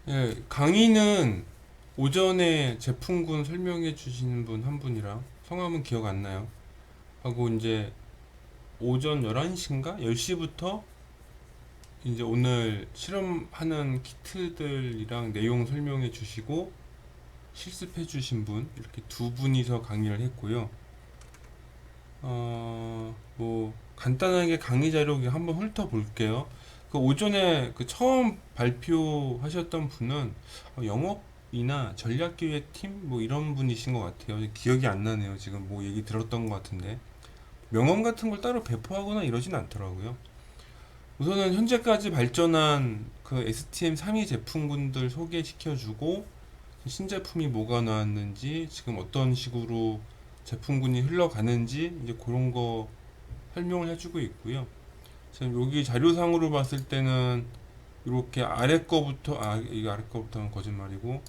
예, 강의는 오전에 제품군 설명해 주시는 분 한 분이랑 성함은 기억 안 나요. 하고 이제 오전 11시인가? 10시부터 이제 오늘 실험하는 키트들이랑 내용 설명해 주시고 실습해 주신 분 이렇게 두 분이서 강의를 했고요. 뭐 간단하게 강의 자료 한번 훑어볼게요. 그 오전에 그 처음 발표하셨던 분은 영업이나 전략기획팀 뭐 이런 분이신 것 같아요. 기억이 안 나네요. 지금 뭐 얘기 들었던 것 같은데 명함 같은 걸 따로 배포하거나 이러진 않더라고요. 우선은 현재까지 발전한 그 STM32 제품군들 소개시켜주고 신제품이 뭐가 나왔는지 지금 어떤 식으로 제품군이 흘러가는지 이제 그런 거 설명을 해주고 있고요. 지금 여기 자료상으로 봤을 때는 이렇게 아래 거부터 이거 아래 거부터는 거짓말이고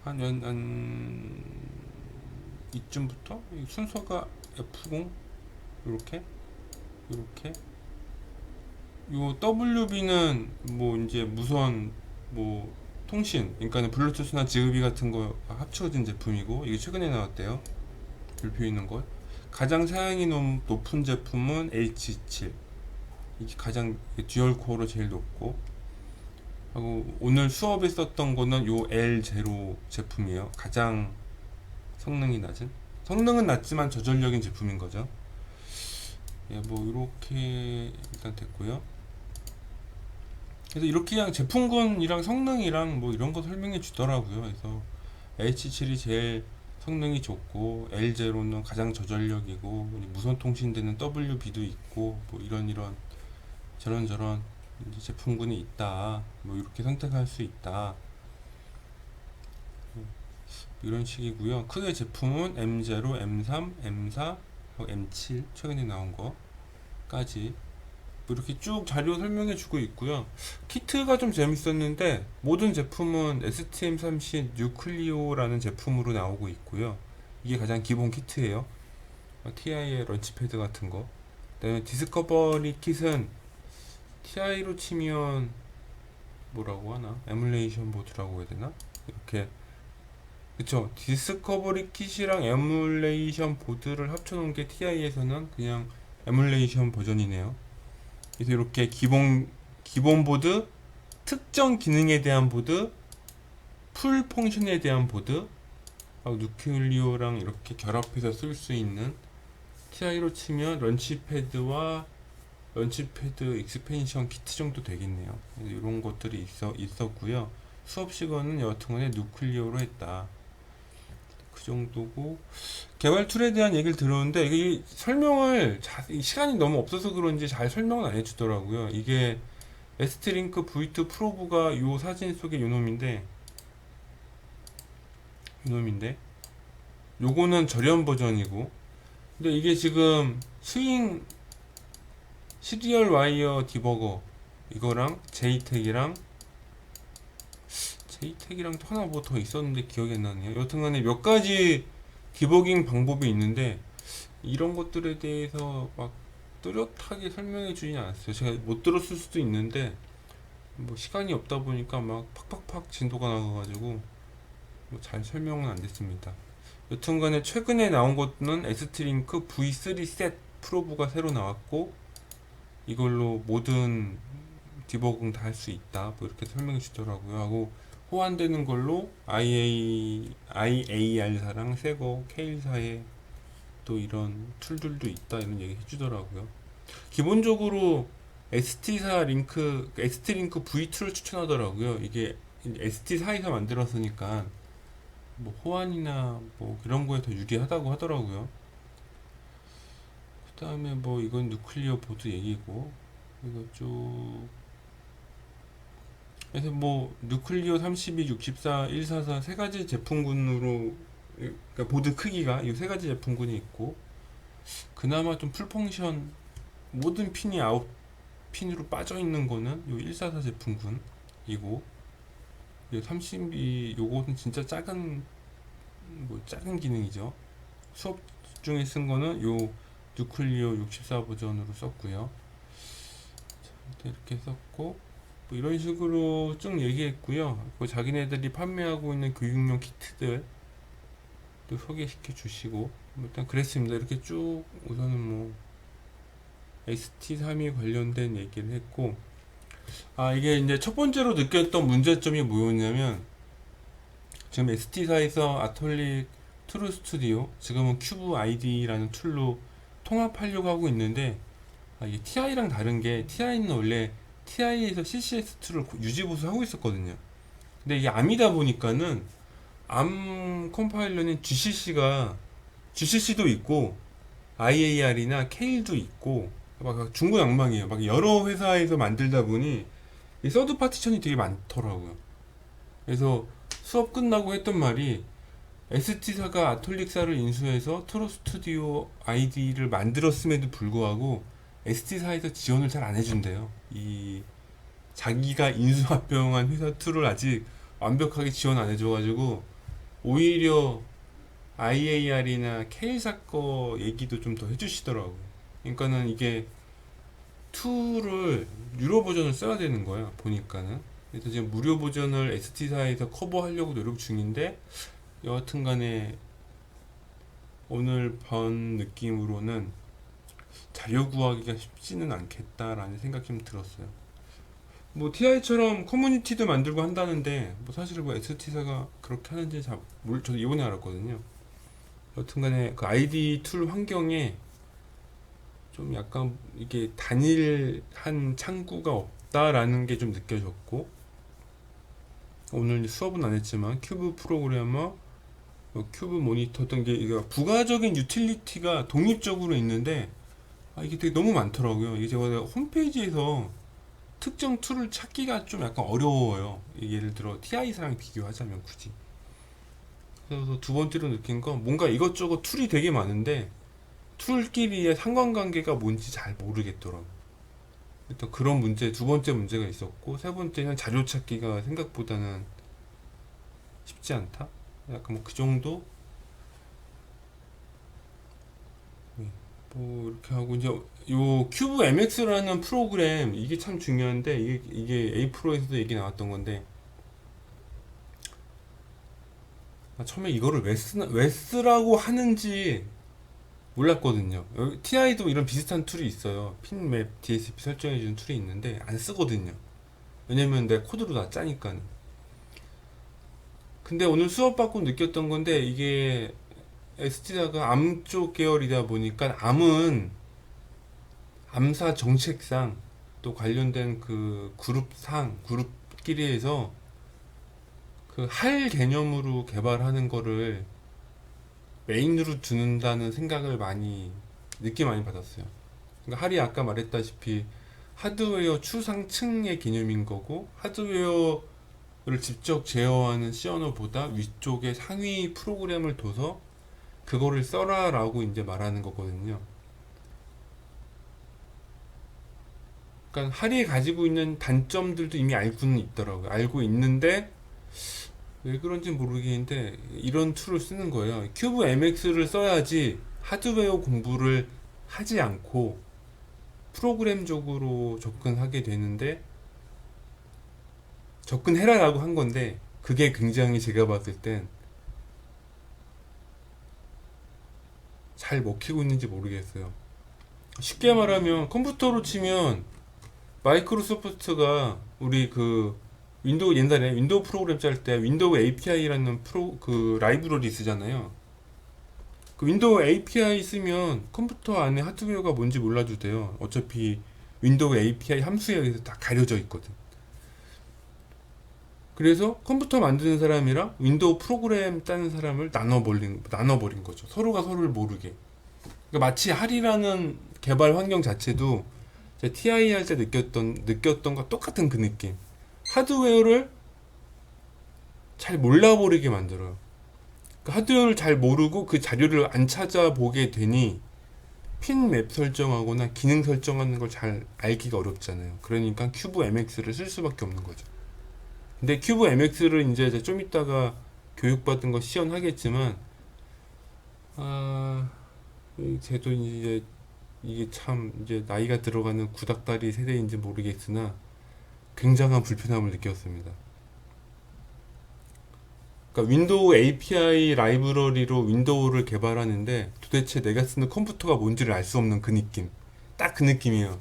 한 이쯤부터 순서가 F0 이렇게 이렇게 요 WB는 뭐 이제 무선 뭐 통신 그러니까 블루투스나 지그비 같은 거 합쳐진 제품이고 이게 최근에 나왔대요. 발표 있는 것. 가장 사양이 높은 제품은 H7. 이게 가장 듀얼 코어로 제일 높고 하고 오늘 수업에 썼던 거는 요 L0 제품이에요. 가장 성능이 낮은. 성능은 낮지만 저전력인 제품인 거죠. 예, 뭐 이렇게 일단 됐고요. 그래서 이렇게 그냥 제품군이랑 성능이랑 뭐 이런 거 설명해 주더라고요. 그래서 H7이 제일 성능이 좋고 L0는 가장 저전력이고 무선 통신되는 WB도 있고 뭐 이런 저런 제품군이 있다. 뭐 이렇게 선택할 수 있다. 이런 식이고요. 크게 제품은 M0, M3, M4, M7 최근에 나온 거까지 뭐 이렇게 쭉 자료 설명해 주고 있고요. 키트가 좀 재밌었는데 모든 제품은 STM32 뉴클리오라는 제품으로 나오고 있고요. 이게 가장 기본 키트예요. TI의 런치패드 같은 거. 그다음에 디스커버리 킷은 TI로 치면 뭐라고 하나? 에뮬레이션 보드라고 해야 되나? 이렇게 그쵸. 디스커버리 킷이랑 에뮬레이션 보드를 합쳐놓은 게 TI에서는 그냥 에뮬레이션 버전이네요. 그래서 이렇게 기본 보드, 특정 기능에 대한 보드, 풀 펑션에 대한 보드, 하고 누클리오랑 이렇게 결합해서 쓸 수 있는 TI로 치면 런치패드와 런치패드 익스펜션 키트 정도 되겠네요. 이런 것들이 있었고요. 수업 시간은 여하튼간에 누클리오로 했다. 그 정도고 개발 툴에 대한 얘기를 들었는데 이게 설명을 시간이 너무 없어서 그런지 잘 설명을 안 해주더라고요. 이게 S트링크 V2 프로브가 요 사진 속의 요놈인데 요거는 저렴 버전이고 근데 이게 지금 스윙 시리얼 와이어 디버거 이거랑 제이텍이랑 또 하나 뭐 더 있었는데 기억이 안 나네요. 여튼간에 몇 가지 디버깅 방법이 있는데 이런 것들에 대해서 막 뚜렷하게 설명해 주진 않았어요. 제가 못 들었을 수도 있는데 뭐 시간이 없다 보니까 막 팍팍팍 진도가 나가가지고 뭐잘 설명은 안 됐습니다. 여튼간에 최근에 나온 것은 S트링크 V3 셋 프로브가 새로 나왔고 이걸로 모든 디버깅 다 할 수 있다. 뭐 이렇게 설명해 주더라고요. 하고 호환되는 걸로 IAR사랑 새거 K사에 또 이런 툴들도 있다 이런 얘기 해주더라고요. 기본적으로 ST링크 V2를 추천하더라고요. 이게 ST사에서 만들었으니까 뭐 호환이나 뭐 이런 거에 더 유리하다고 하더라고요. 그 다음에 뭐 이건 누클리어 보드 얘기고 이거 쭉 그래서 뭐 누클리오 32, 64, 144 세 가지 제품군으로 그러니까 보드 크기가 이 세 가지 제품군이 있고 그나마 좀 풀펑션 모든 핀이 아웃 핀으로 빠져 있는 거는 요 144 제품군이고 이 32 요거는 진짜 작은 기능이죠. 수업 중에 쓴 거는 요 누클리오 64 버전으로 썼고요. 이렇게 썼고 뭐 이런 식으로 쭉 얘기했고요. 그 자기네들이 판매하고 있는 교육용 키트들 또 소개시켜 주시고 뭐 일단 그랬습니다. 이렇게 쭉 우선은 뭐 ST3이 관련된 얘기를 했고, 이게 이제 첫 번째로 느꼈던 문제점이 뭐였냐면, 지금 ST사에서 아톨릭 트루 스튜디오, 지금은 큐브 아이디라는 툴로 통합하려고 하고 있는데, 이게 TI랑 다른 게, TI는 원래 TI에서 CCS2를 유지 보수하고 있었거든요. 근데 이게 암이다 보니까는 암 컴파일러는 GCC도 있고 IAR이나 케일도 있고 막 중구난방이에요. 막 여러 회사에서 만들다 보니 이 서드 파티션이 되게 많더라고요. 그래서 수업 끝나고 했던 말이, ST사가 아톨릭사를 인수해서 트루 스튜디오 아이디를 만들었음에도 불구하고 ST사에서 지원을 잘 안 해준대요. 이 자기가 인수합병한 회사 툴을 아직 완벽하게 지원 안 해줘가지고 오히려 IAR이나 K사 거 얘기도 좀 더 해주시더라고요. 그러니까는 이게 툴을 유료 버전을 써야 되는 거야 보니까는. 그래서 지금 무료 버전을 ST사에서 커버하려고 노력 중인데, 여하튼간에 오늘 본 느낌으로는 자료 구하기가 쉽지는 않겠다라는 생각이 좀 들었어요. 뭐 TI처럼 커뮤니티도 만들고 한다는데 뭐 사실 뭐 ST사가 그렇게 하는지 저도 이번에 알았거든요. 여튼간에 그 ID 툴 환경에 좀 약간 이게 단일한 창구가 없다라는 게 좀 느껴졌고, 오늘 수업은 안 했지만 큐브 프로그래머, 큐브 모니터 어떤 게 이게 부가적인 유틸리티가 독립적으로 있는데, 이게 되게 너무 많더라고요. 이게 제가 홈페이지에서 특정 툴을 찾기가 좀 약간 어려워요. 예를 들어 TI사랑 비교하자면 굳이. 그래서 두 번째로 느낀 건, 뭔가 이것저것 툴이 되게 많은데 툴끼리의 상관관계가 뭔지 잘 모르겠더라고요. 일단 그런 문제, 두 번째 문제가 있었고, 세 번째는 자료 찾기가 생각보다는 쉽지 않다? 약간 뭐 그 정도? 네. 뭐 이렇게 하고, 이제 요 큐브 MX라는 프로그램, 이게 참 중요한데, 이게 A 프로에서도 얘기 나왔던 건데, 처음에 이거를 왜 쓰라고 하는지 몰랐거든요. TI도 이런 비슷한 툴이 있어요. 핀맵 DSP 설정해주는 툴이 있는데 안 쓰거든요. 왜냐면 내 코드로 다 짜니까는. 근데 오늘 수업 받고 느꼈던 건데, 이게 ST사가 암 쪽 계열이다 보니까 암은 암사 정책상 또 관련된 그 그룹끼리 해서 그 할 개념으로 개발하는 거를 메인으로 두는다는 생각을 느낌 많이 받았어요. 그러니까 할이 아까 말했다시피 하드웨어 추상층의 개념인 거고, 하드웨어를 직접 제어하는 C 언어보다 위쪽에 상위 프로그램을 둬서 그거를 써라 라고 이제 말하는 거거든요. 그러니까 할이 가지고 있는 단점들도 이미 알고는 있더라고요. 알고 있는데 왜 그런지 모르겠는데 이런 툴을 쓰는 거예요. 큐브 MX를 써야지 하드웨어 공부를 하지 않고 프로그램적으로 접근하게 되는데, 접근해라라고 한 건데 그게 굉장히 제가 봤을 땐 잘 먹히고 있는지 모르겠어요. 쉽게 말하면 컴퓨터로 치면 마이크로소프트가 우리 그 윈도우, 옛날에 윈도우 프로그램 짤 때 윈도우 API라는 그 라이브러리 쓰잖아요. 그 윈도우 API 쓰면 컴퓨터 안에 하드웨어가 뭔지 몰라도 돼요. 어차피 윈도우 API 함수에 의해서 다 가려져 있거든. 그래서 컴퓨터 만드는 사람이랑 윈도우 프로그램 짜는 사람을 나눠버린 거죠. 서로가 서로를 모르게. 그러니까 마치 할이라는 개발 환경 자체도 제가 TI 할 때 느꼈던 것 똑같은 그 느낌. 하드웨어를 잘 몰라버리게 만들어요. 그 하드웨어를 잘 모르고 그 자료를 안 찾아보게 되니 핀 맵 설정하거나 기능 설정하는 걸 잘 알기가 어렵잖아요. 그러니까 큐브 MX를 쓸 수밖에 없는 거죠. 근데 큐브 MX를 이제 좀 이따가 교육받은 거 시연하겠지만, 쟤도 이제 이게 참 이제 나이가 들어가는 구닥다리 세대인지 모르겠으나 굉장한 불편함을 느꼈습니다. 그러니까 윈도우 API 라이브러리로 윈도우를 개발하는데 도대체 내가 쓰는 컴퓨터가 뭔지를 알 수 없는 그 느낌. 딱 그 느낌이에요.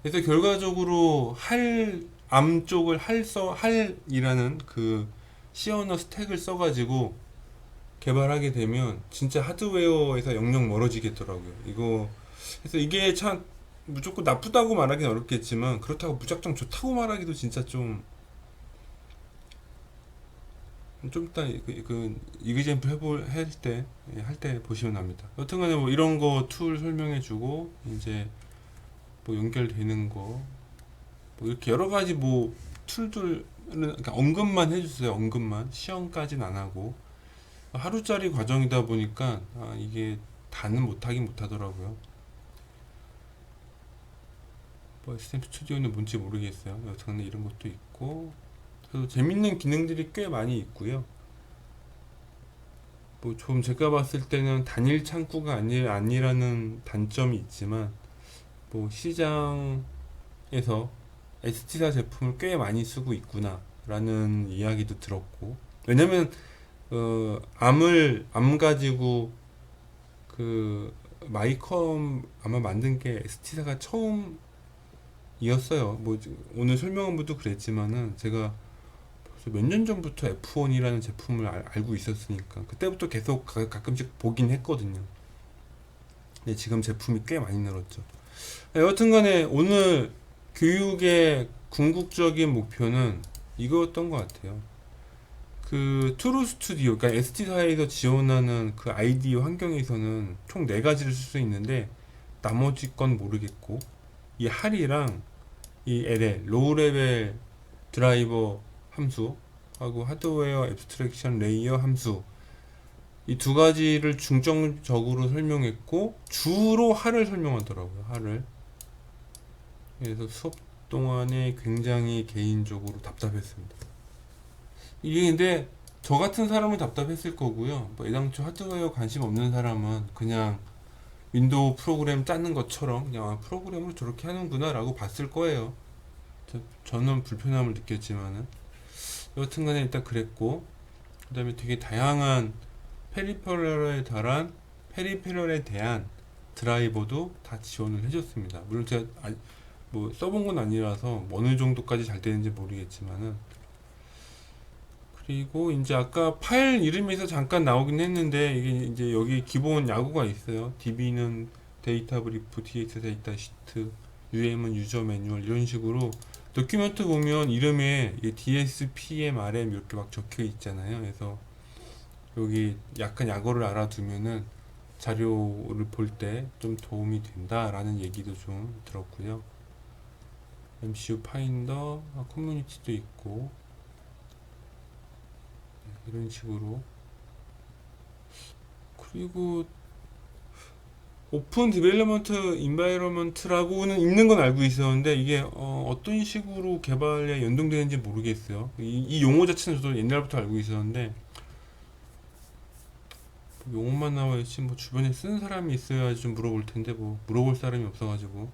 그래서 결과적으로 암 쪽을 할이라는 그 C 언어 스택을 써가지고 개발하게 되면 진짜 하드웨어에서 영영 멀어지겠더라고요. 그래서 이게 참 무조건 나쁘다고 말하기는 어렵겠지만 그렇다고 무작정 좋다고 말하기도 진짜 좀 이따 이그젠플 할 때 보시면 압니다. 여튼간에 뭐 이런 거 툴 설명해주고 이제 뭐 연결되는 거 뭐 이렇게 여러 가지 뭐 툴들은 그러니까 언급만 해주세요. 언급만 시험까지는 안 하고 하루짜리 과정이다 보니까 이게 다는 못하더라고요. 뭐 SM 스튜디오는 뭔지 모르겠어요. 여튼간에 이런 것도 있고 그래서 재밌는 기능들이 꽤 많이 있고요. 뭐 좀 제가 봤을 때는 단일 창구가 아니라는 단점이 있지만 뭐 시장에서 ST사 제품을 꽤 많이 쓰고 있구나 라는 이야기도 들었고 왜냐면 암 가지고 그 마이컴 아마 만든 게 ST사가 처음이었어요. 뭐 오늘 설명한부도 그랬지만은 제가 몇 년 전부터 F1이라는 제품을 알고 있었으니까 그때부터 계속 가끔씩 보긴 했거든요. 근데 지금 제품이 꽤 많이 늘었죠. 여튼간에 오늘 교육의 궁극적인 목표는 이거였던 것 같아요. 그 트루 스튜디오, 그러니까 ST사에서 지원하는 그 IDE 환경에서는 총 4가지를 쓸 수 있는데 나머지 건 모르겠고 이 할이랑 이 LL, 로우 레벨 드라이버 함수 하고 하드웨어 앱스트랙션 레이어 함수 이 2가지를 중점적으로 설명했고 주로 할을 설명하더라고요. 할을. 그래서 수업 동안에 굉장히 개인적으로 답답했습니다. 이게 근데 저 같은 사람은 답답했을 거고요. 뭐 애당초 하드웨어 관심 없는 사람은 그냥 윈도우 프로그램 짜는 것처럼 그냥 프로그램을 저렇게 하는구나 라고 봤을 거예요. 저는 불편함을 느꼈지만은 여튼간에 일단 그랬고 그 다음에 되게 다양한 페리페럴에 대한 드라이버도 다 지원을 해줬습니다. 물론 제가 뭐 써본 건 아니라서 어느 정도까지 잘 되는지 모르겠지만은 그리고 이제 아까 파일 이름에서 잠깐 나오긴 했는데 이게 이제 여기 기본 야구가 있어요. DB는 데이터 브리프, DX 데이터 시트, UM은 유저 매뉴얼 이런 식으로 도큐멘트 보면 이름에 DS, PM, RM 이렇게 막 적혀 있잖아요. 그래서 여기 약간 약어를 알아두면은 자료를 볼 때 좀 도움이 된다라는 얘기도 좀 들었고요. MCU 파인더, 커뮤니티도 있고 이런 식으로 그리고 오픈 디벨로먼트 인바이러먼트라고는 있는 건 알고 있었는데 이게 어떤 식으로 개발에 연동되는지 모르겠어요. 이 용어 자체는 저도 옛날부터 알고 있었는데 용어만 나와 있지 뭐 주변에 쓰는 사람이 있어야지 좀 물어볼 텐데 뭐 물어볼 사람이 없어가지고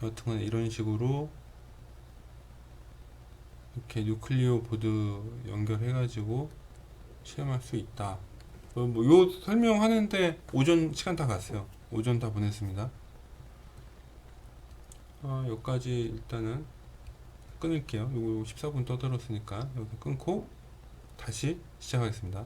여튼간 이런 식으로 이렇게 뉴클리오 보드 연결해가지고 실험할 수 있다. 요 설명하는데 오전 시간 다 갔어요. 오전 다 보냈습니다. 여기까지 일단은 끊을게요. 요거 14분 떠들었으니까 여기서 끊고 다시 시작하겠습니다.